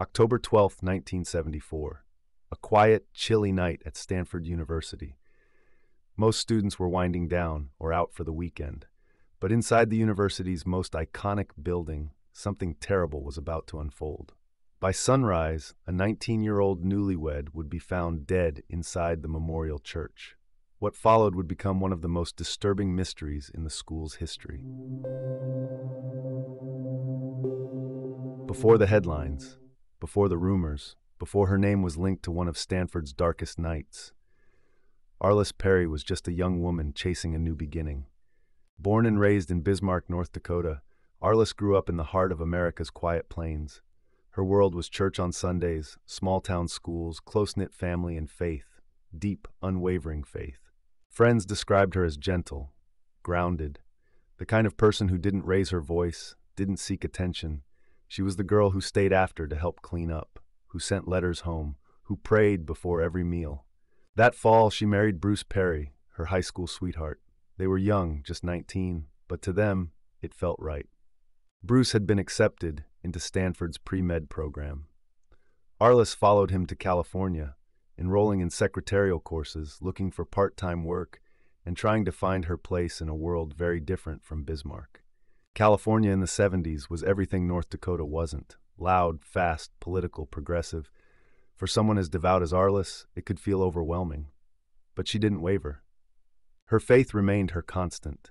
October 12th, 1974. A quiet, chilly night at Stanford University. Most students were winding down or out for the weekend. But inside the university's most iconic building, something terrible was about to unfold. By sunrise, a 19-year-old newlywed would be found dead inside the memorial church. What followed would become one of the most disturbing mysteries in the school's history. Before the headlines, before the rumors, before her name was linked to one of Stanford's darkest nights, Arliss Perry was just a young woman chasing a new beginning. Born and raised in Bismarck, North Dakota, Arliss grew up in the heart of America's quiet plains. Her world was church on Sundays, small-town schools, close-knit family, and faith, deep, unwavering faith. Friends described her as gentle, grounded, the kind of person who didn't raise her voice, didn't seek attention. She was the girl who stayed after to help clean up, who sent letters home, who prayed before every meal. That fall, she married Bruce Perry, her high school sweetheart. They were young, just 19, but to them, it felt right. Bruce had been accepted into Stanford's pre-med program. Arliss followed him to California, enrolling in secretarial courses, looking for part-time work, and trying to find her place in a world very different from Bismarck. California in the 70s was everything North Dakota wasn't. Loud, fast, political, progressive. For someone as devout as Arliss, it could feel overwhelming. But she didn't waver. Her faith remained her constant.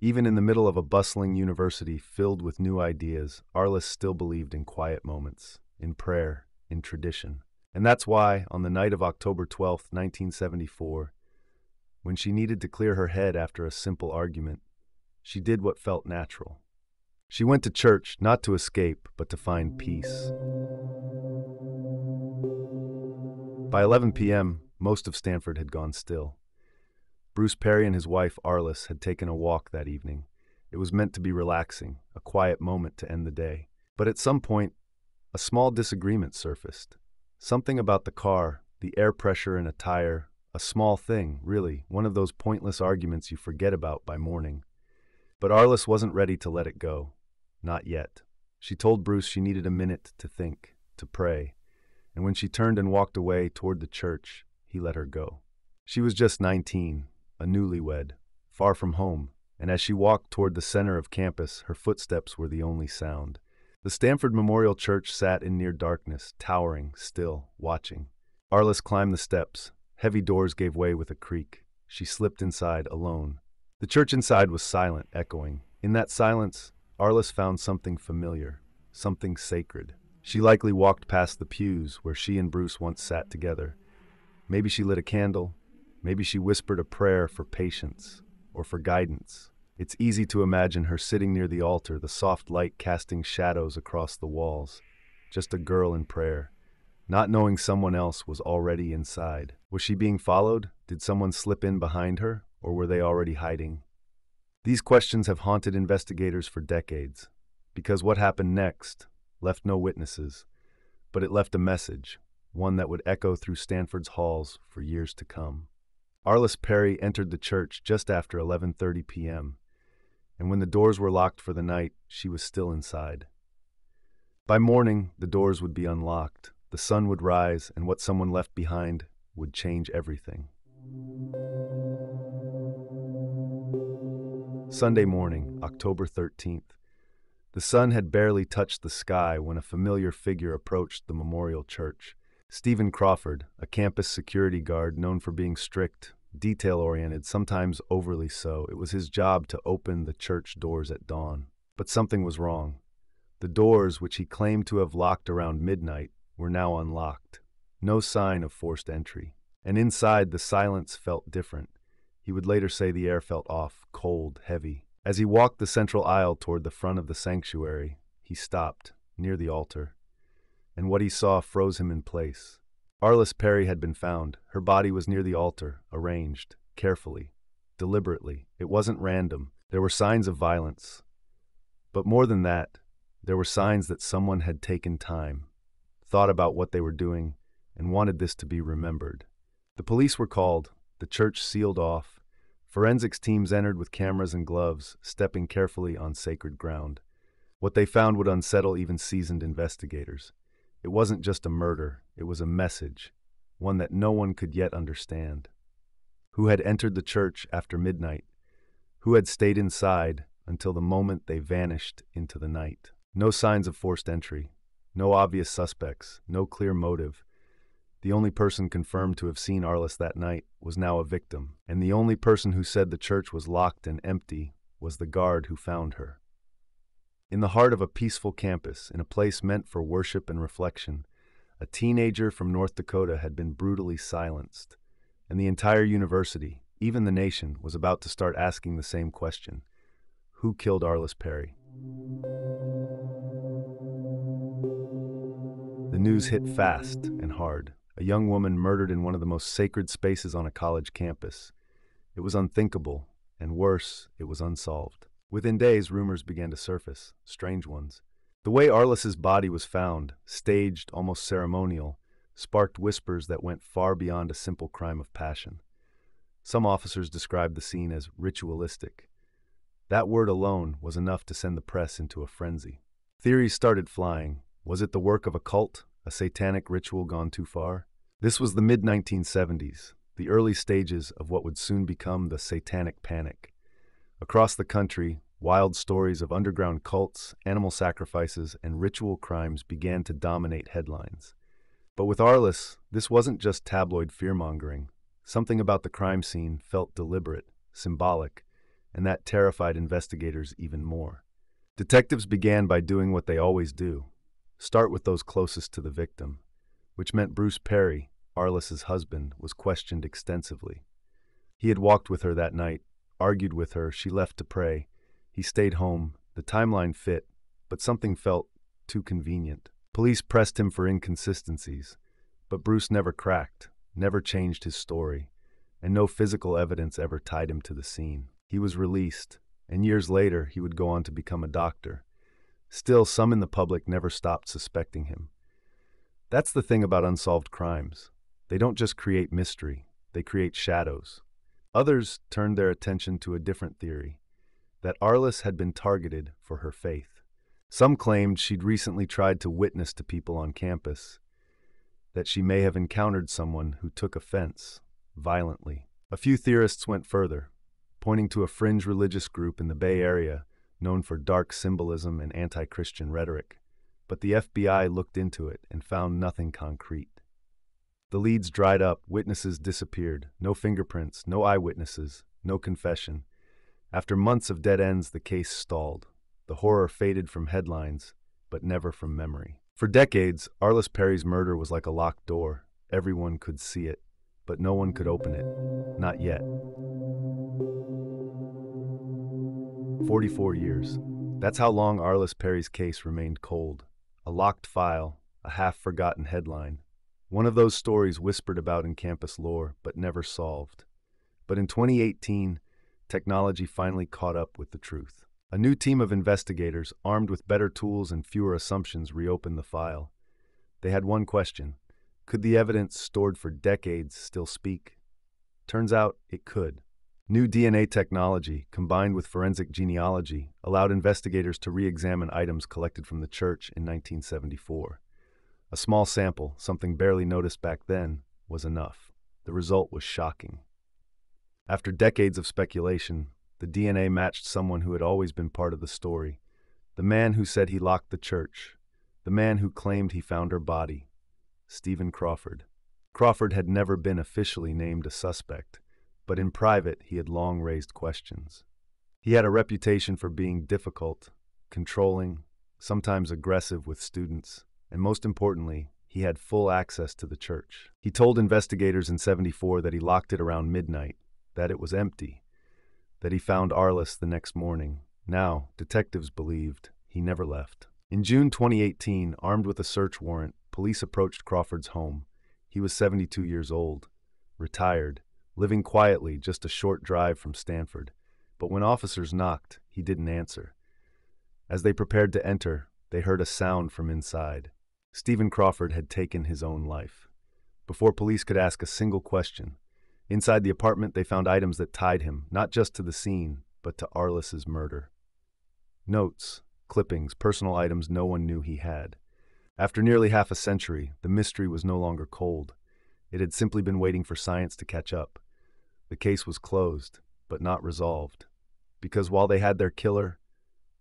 Even in the middle of a bustling university filled with new ideas, Arliss still believed in quiet moments, in prayer, in tradition. And that's why, on the night of October 12th, 1974, when she needed to clear her head after a simple argument, she did what felt natural. She went to church, not to escape, but to find peace. By 11 p.m., most of Stanford had gone still. Bruce Perry and his wife Arliss had taken a walk that evening. It was meant to be relaxing, a quiet moment to end the day. But at some point, a small disagreement surfaced. Something about the car, the air pressure in a tire, a small thing, really, one of those pointless arguments you forget about by morning. But Arliss wasn't ready to let it go. Not yet. She told Bruce she needed a minute to think, to pray. And when she turned and walked away toward the church, he let her go. She was just 19, a newlywed, far from home, and as she walked toward the center of campus, her footsteps were the only sound. The Stanford Memorial Church sat in near darkness, towering, still, watching. Arliss climbed the steps. Heavy doors gave way with a creak. She slipped inside, alone. The church inside was silent, echoing. In that silence, Arliss found something familiar, something sacred. She likely walked past the pews where she and Bruce once sat together. Maybe she lit a candle. Maybe she whispered a prayer for patience or for guidance. It's easy to imagine her sitting near the altar, the soft light casting shadows across the walls. Just a girl in prayer, not knowing someone else was already inside. Was she being followed? Did someone slip in behind her, or were they already hiding? These questions have haunted investigators for decades, because what happened next left no witnesses, but it left a message, one that would echo through Stanford's halls for years to come. Arliss Perry entered the church just after 11:30 p.m., and when the doors were locked for the night, she was still inside. By morning, the doors would be unlocked, the sun would rise, and what someone left behind would change everything. Sunday morning, October 13th. The sun had barely touched the sky when a familiar figure approached the memorial church. Stephen Crawford, a campus security guard known for being strict, detail-oriented, sometimes overly so. It was his job to open the church doors at dawn. But something was wrong. The doors, which he claimed to have locked around midnight, were now unlocked. No sign of forced entry. And inside, the silence felt different. He would later say the air felt off, cold, heavy. As he walked the central aisle toward the front of the sanctuary, he stopped, near the altar. And what he saw froze him in place. Arliss Perry had been found. Her body was near the altar, arranged, carefully, deliberately. It wasn't random. There were signs of violence. But more than that, there were signs that someone had taken time, thought about what they were doing, and wanted this to be remembered. The police were called, the church sealed off. Forensics teams entered with cameras and gloves, stepping carefully on sacred ground. What they found would unsettle even seasoned investigators. It wasn't just a murder, it was a message, one that no one could yet understand. Who had entered the church after midnight? Who had stayed inside until the moment they vanished into the night? No signs of forced entry, no obvious suspects, no clear motive. The only person confirmed to have seen Arliss that night was now a victim, and the only person who said the church was locked and empty was the guard who found her. In the heart of a peaceful campus, in a place meant for worship and reflection, a teenager from North Dakota had been brutally silenced, and the entire university, even the nation, was about to start asking the same question: who killed Arliss Perry? The news hit fast and hard. A young woman murdered in one of the most sacred spaces on a college campus. It was unthinkable, and worse, it was unsolved. Within days, rumors began to surface, strange ones. The way Arliss's body was found, staged, almost ceremonial, sparked whispers that went far beyond a simple crime of passion. Some officers described the scene as ritualistic. That word alone was enough to send the press into a frenzy. Theories started flying. Was it the work of a cult, a satanic ritual gone too far? This was the mid-1970s, the early stages of what would soon become the Satanic Panic. Across the country, wild stories of underground cults, animal sacrifices, and ritual crimes began to dominate headlines. But with Arliss, this wasn't just tabloid fear-mongering. Something about the crime scene felt deliberate, symbolic, and that terrified investigators even more. Detectives began by doing what they always do: start with those closest to the victim, which meant Bruce Perry, Arliss's husband, was questioned extensively. He had walked with her that night, argued with her, she left to pray. He stayed home. The timeline fit, but something felt too convenient. Police pressed him for inconsistencies, but Bruce never cracked, never changed his story, and no physical evidence ever tied him to the scene. He was released, and years later he would go on to become a doctor. Still, some in the public never stopped suspecting him. That's the thing about unsolved crimes. They don't just create mystery, they create shadows. Others turned their attention to a different theory: that Arliss had been targeted for her faith. Some claimed she'd recently tried to witness to people on campus, that she may have encountered someone who took offense, violently. A few theorists went further, pointing to a fringe religious group in the Bay Area known for dark symbolism and anti-Christian rhetoric. But the FBI looked into it and found nothing concrete. The leads dried up, witnesses disappeared, no fingerprints, no eyewitnesses, no confession. After months of dead ends, the case stalled. The horror faded from headlines, but never from memory. For decades, Arliss Perry's murder was like a locked door. Everyone could see it, but no one could open it. Not yet. 44 years. That's how long Arliss Perry's case remained cold. A locked file, a half-forgotten headline. One of those stories whispered about in campus lore, but never solved. But in 2018, technology finally caught up with the truth. A new team of investigators, armed with better tools and fewer assumptions, reopened the file. They had one question: could the evidence stored for decades still speak? Turns out it could. New DNA technology, combined with forensic genealogy, allowed investigators to re-examine items collected from the church in 1974. A small sample, something barely noticed back then, was enough. The result was shocking. After decades of speculation, the DNA matched someone who had always been part of the story. The man who said he locked the church. The man who claimed he found her body. Stephen Crawford. Crawford had never been officially named a suspect, but in private he had long raised questions. He had a reputation for being difficult, controlling, sometimes aggressive with students, and most importantly, he had full access to the church. He told investigators in '74 that he locked it around midnight, that it was empty, that he found Arliss the next morning. Now, detectives believed he never left. In June 2018, armed with a search warrant, police approached Crawford's home. He was 72 years old, retired, living quietly just a short drive from Stanford. But when officers knocked, he didn't answer. As they prepared to enter, they heard a sound from inside. Stephen Crawford had taken his own life. Before police could ask a single question, inside the apartment they found items that tied him, not just to the scene, but to Arliss's murder. Notes, clippings, personal items no one knew he had. After nearly half a century, the mystery was no longer cold. It had simply been waiting for science to catch up. The case was closed, but not resolved. Because while they had their killer,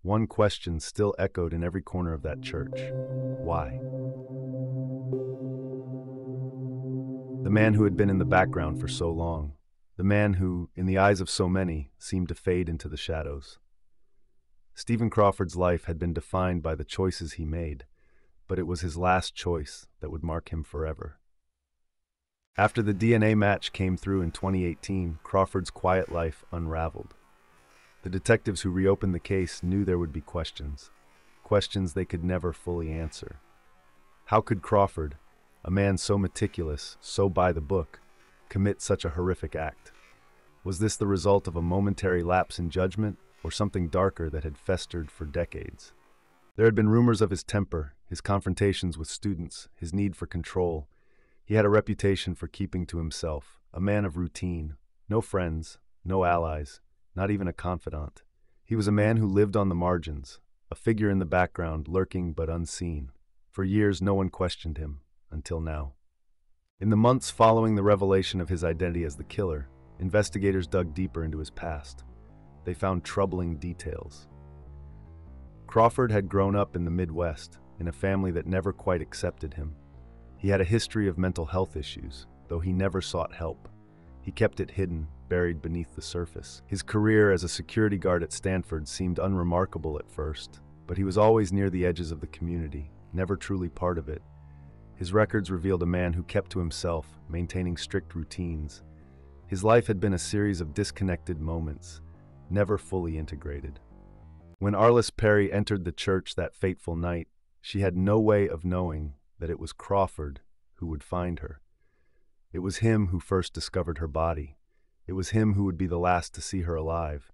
one question still echoed in every corner of that church. Why? The man who had been in the background for so long. The man who, in the eyes of so many, seemed to fade into the shadows. Stephen Crawford's life had been defined by the choices he made, but it was his last choice that would mark him forever. After the DNA match came through in 2018, Crawford's quiet life unraveled. The detectives who reopened the case knew there would be questions they could never fully answer. How could Crawford, a man so meticulous, so by the book, commit such a horrific act? Was this the result of a momentary lapse in judgment, or something darker that had festered for decades? There had been rumors of his temper, his confrontations with students, his need for control. He had a reputation for keeping to himself, a man of routine, no friends, no allies, not even a confidant. He was a man who lived on the margins, a figure in the background, lurking but unseen. For years, no one questioned him, until now. In the months following the revelation of his identity as the killer, investigators dug deeper into his past. They found troubling details. Crawford had grown up in the Midwest, in a family that never quite accepted him. He had a history of mental health issues, though he never sought help. He kept it hidden, buried beneath the surface. His career as a security guard at Stanford seemed unremarkable at first, but he was always near the edges of the community, never truly part of it. His records revealed a man who kept to himself, maintaining strict routines. His life had been a series of disconnected moments, never fully integrated. When Arliss Perry entered the church that fateful night, she had no way of knowing that it was Crawford who would find her. It was him who first discovered her body. It was him who would be the last to see her alive.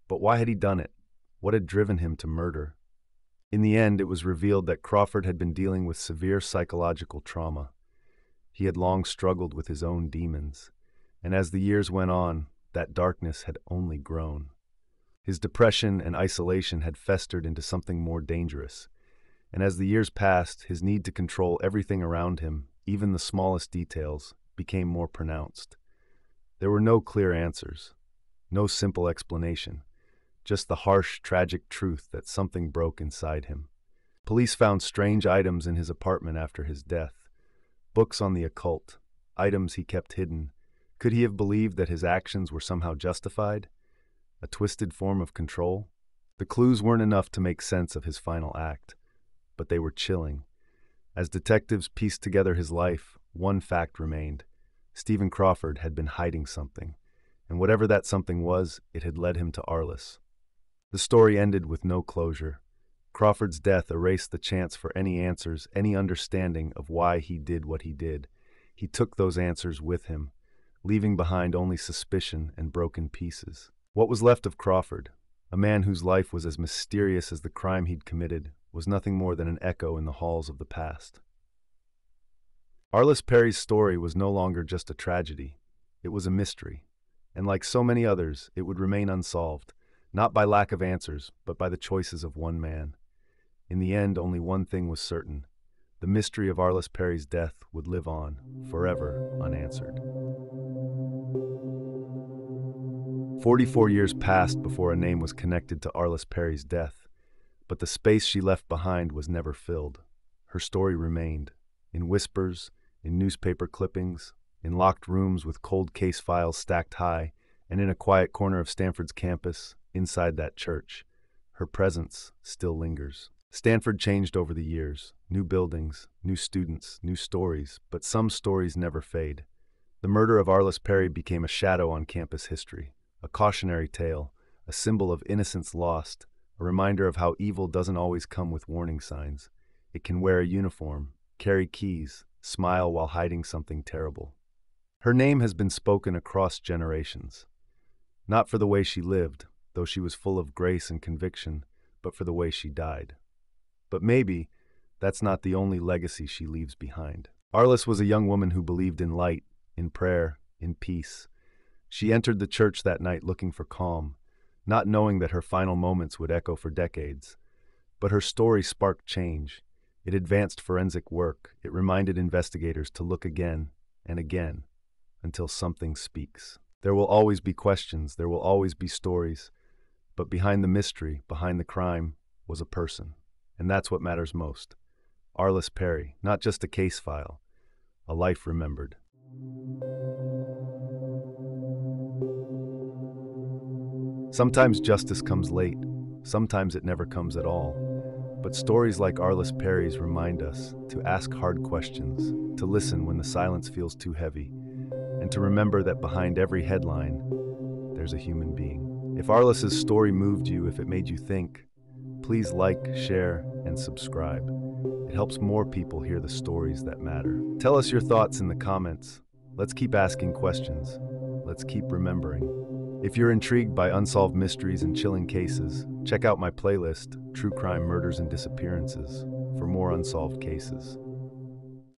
But why had he done it? What had driven him to murder? In the end, it was revealed that Crawford had been dealing with severe psychological trauma. He had long struggled with his own demons, and as the years went on, that darkness had only grown. His depression and isolation had festered into something more dangerous, and as the years passed, his need to control everything around him, even the smallest details, became more pronounced. There were no clear answers, no simple explanation, just the harsh, tragic truth that something broke inside him. Police found strange items in his apartment after his death, books on the occult, items he kept hidden. Could he have believed that his actions were somehow justified? A twisted form of control? The clues weren't enough to make sense of his final act, but they were chilling. As detectives pieced together his life, one fact remained. Stephen Crawford had been hiding something, and whatever that something was, it had led him to Arliss. The story ended with no closure. Crawford's death erased the chance for any answers, any understanding of why he did what he did. He took those answers with him, leaving behind only suspicion and broken pieces. What was left of Crawford, a man whose life was as mysterious as the crime he'd committed, was nothing more than an echo in the halls of the past. Arliss Perry's story was no longer just a tragedy. It was a mystery, and like so many others, it would remain unsolved, not by lack of answers, but by the choices of one man. In the end, only one thing was certain. The mystery of Arliss Perry's death would live on, forever unanswered. 44 years passed before a name was connected to Arliss Perry's death, but the space she left behind was never filled. Her story remained, in whispers, in newspaper clippings, in locked rooms with cold case files stacked high, and in a quiet corner of Stanford's campus, inside that church. Her presence still lingers. Stanford changed over the years. New buildings, new students, new stories, but some stories never fade. The murder of Arliss Perry became a shadow on campus history, a cautionary tale, a symbol of innocence lost, a reminder of how evil doesn't always come with warning signs. It can wear a uniform, carry keys, smile while hiding something terrible. Her name has been spoken across generations, not for the way she lived, though she was full of grace and conviction, but for the way she died. But maybe that's not the only legacy she leaves behind. Arliss was a young woman who believed in light, in prayer, in peace. She entered the church that night looking for calm, not knowing that her final moments would echo for decades. But her story sparked change. It advanced forensic work. It reminded investigators to look again and again until something speaks. There will always be questions, there will always be stories, but behind the mystery, behind the crime, was a person. And that's what matters most. Arliss Perry, not just a case file, a life remembered. Sometimes justice comes late, sometimes it never comes at all. But stories like Arliss Perry's remind us to ask hard questions, to listen when the silence feels too heavy, and to remember that behind every headline, there's a human being. If Arliss's story moved you, if it made you think, please like, share, and subscribe. It helps more people hear the stories that matter. Tell us your thoughts in the comments. Let's keep asking questions. Let's keep remembering. If you're intrigued by unsolved mysteries and chilling cases, check out my playlist, True Crime Murders and Disappearances, for more unsolved cases.